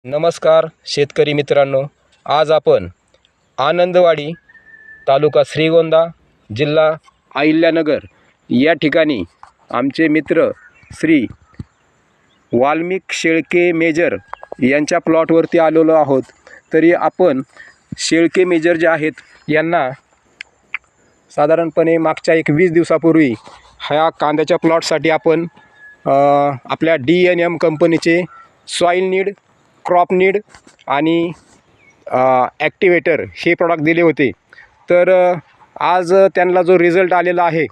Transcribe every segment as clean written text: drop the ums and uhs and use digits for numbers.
नमस्कार शेतकरी मित्रांनो, आज आपण आनंदवाडी तालुका श्रीगोंदा जिल्हा अहिल्यानगर या ठिकाणी आमचे मित्र श्री वाल्मिक शेळके मेजर यांच्या प्लॉटवरती आलेलो आहोत। तरी आपण शेळके मेजर जे आहेत यांना साधारणपणे मागच्या 20 दिवसापूर्वी ह्या कांद्याच्या प्लॉटसाठी आपण आपल्या DNM कंपनीचे सॉइल नीड, क्रॉप नीड आणि ॲक्टिवेटर हे प्रॉडक्ट दिले होते। तर आज त्यांना जो रिझल्ट आलेला आहे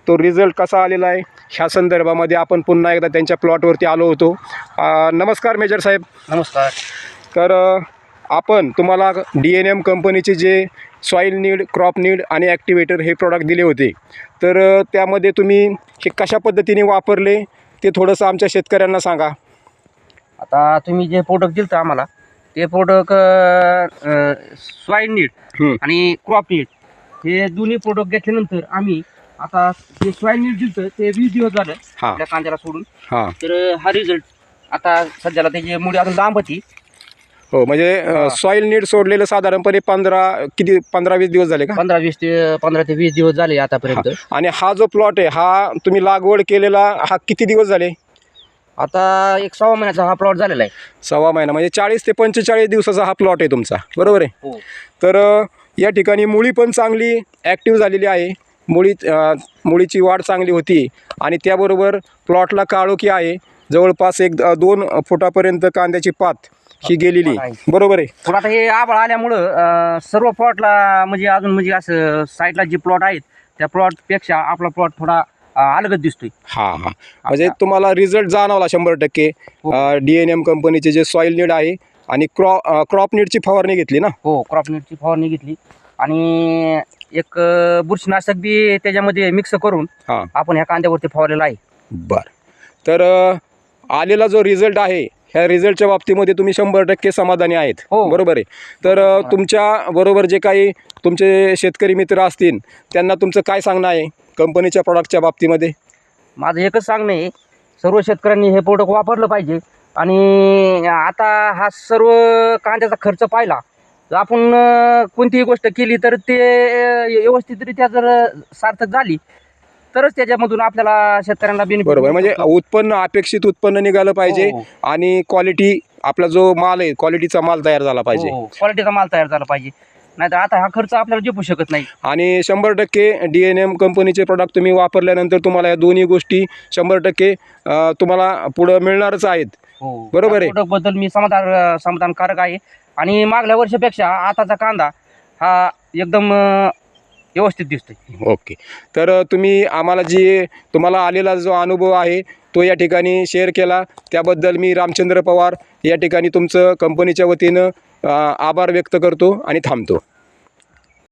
तो रिझल्ट कसा आलेला आहे ह्या संदर्भामध्ये आपण पुन्हा एकदा त्यांच्या प्लॉटवरती आलो होतो। नमस्कार मेजर साहेब। नमस्कार। तर आपण तुम्हाला DNM कंपनीचे जे सॉइल नीड, क्रॉप नीड आणि ॲक्टिवेटर हे प्रॉडक्ट दिले होते, तर त्यामध्ये तुम्ही हे कशा पद्धतीने वापरले ते थोडंसं आमच्या शेतकऱ्यांना सांगा। आता तुम्ही जे प्रोडक्ट दिलं आम्हाला ते प्रोडक्ट सॉइल नीड आणि क्रॉप नीड हे दोन्ही प्रोडक्ट घेतल्यानंतर आम्ही आता जे सॉइल नीड दिलं ते 20 दिवस झालं आपल्या कांद्याला सोडून। तर हा रिझल्ट आता सध्याला त्याची मुळी अजून लांब होती। हो, म्हणजे सॉइल नीड सोडलेलं साधारणपणे 15-20 दिवस झाले का? 15 ते 20 दिवस झाले आतापर्यंत। आणि हा जो प्लॉट आहे हा तुम्ही लागवड केलेला हा किती दिवस झाले? आता 1.25 महिन्याचा हा प्लॉट झालेला आहे। 1.25 महिना म्हणजे 40 ते 45 दिवसाचा हा प्लॉट आहे तुमचा, बरोबर आहे? हो। तर या ठिकाणी मुळी पण चांगली ॲक्टिव्ह झालेली आहे, मुळीची वाढ चांगली होती आणि त्याबरोबर प्लॉटला काळोखी आहे। जवळपास 1-2 फुटापर्यंत कांद्याची पात ही गेलेली, बरोबर आहे? पण आता हे आभाळ आल्यामुळं सर्व प्लॉटला म्हणजे अजून म्हणजे असं साईडला जे प्लॉट आहेत त्या प्लॉटपेक्षा आपला प्लॉट थोडा अलगच दिसतोय। हां, म्हणजे तुम्हाला रिझल्ट जाणवला 100%। DNM कंपनीचे जे सॉइल नीड आहे आणि क्रॉप नीडची फवारणी घेतली ना? हो, क्रॉप नीडची फवारणी घेतली आणि एक बुरशीनाशक बी त्याच्यामध्ये मिक्स करून आपण ह्या कांद्यावरती फवारलेला आहे। बरं, तर आलेला जो रिझल्ट आहे ह्या रिझल्टच्या बाबतीमध्ये तुम्ही 100% समाधानी आहेत, बरोबर आहे? तर तुमच्या बरोबर जे काही तुमचे शेतकरी मित्र असतील त्यांना तुमचं काय सांगणं आहे कंपनीच्या प्रॉडक्टच्या बाबतीमध्ये? माझं एकच सांगणं आहे, सर्व शेतकऱ्यांनी हे प्रोडक्ट वापरलं पाहिजे। आणि आता हा सर्व कांद्याचा खर्च पाहिला तर आपण कोणतीही गोष्ट केली तर ते व्यवस्थितरित्या जर सार्थक झाली तरच त्याच्यामधून आपल्याला शेतकऱ्यांना बेनिफिट, बरोबर, म्हणजे उत्पन्न अपेक्षित उत्पन्न निघालं पाहिजे आणि क्वालिटी आपला जो माल आहे क्वालिटीचा माल तयार झाला पाहिजे, क्वालिटीचा माल तयार झाला पाहिजे, नाहीतर आता हा खर्च आपल्याला झेपू शकत नाही। आणि 100% DNM कंपनीचे प्रॉडक्ट तुम्ही वापरल्यानंतर तुम्हाला या दोन्ही गोष्टी 100% तुम्हाला पुढं मिळणारच आहेत, बरोबर आहे? प्रोडक्टबद्दल मी समाधानकारक आहे आणि मागल्या वर्षापेक्षा आताचा कांदा हा एकदम व्यवस्थित दिसतोय। ओके, तर तुम्ही आम्हाला तुम्हाला आलेला जो अनुभव आहे तो या ठिकाणी शेअर केला त्याबद्दल मी रामचंद्र पवार या ठिकाणी तुमचं कंपनीच्या वतीनं आभार व्यक्त करतो आणि थांबतो।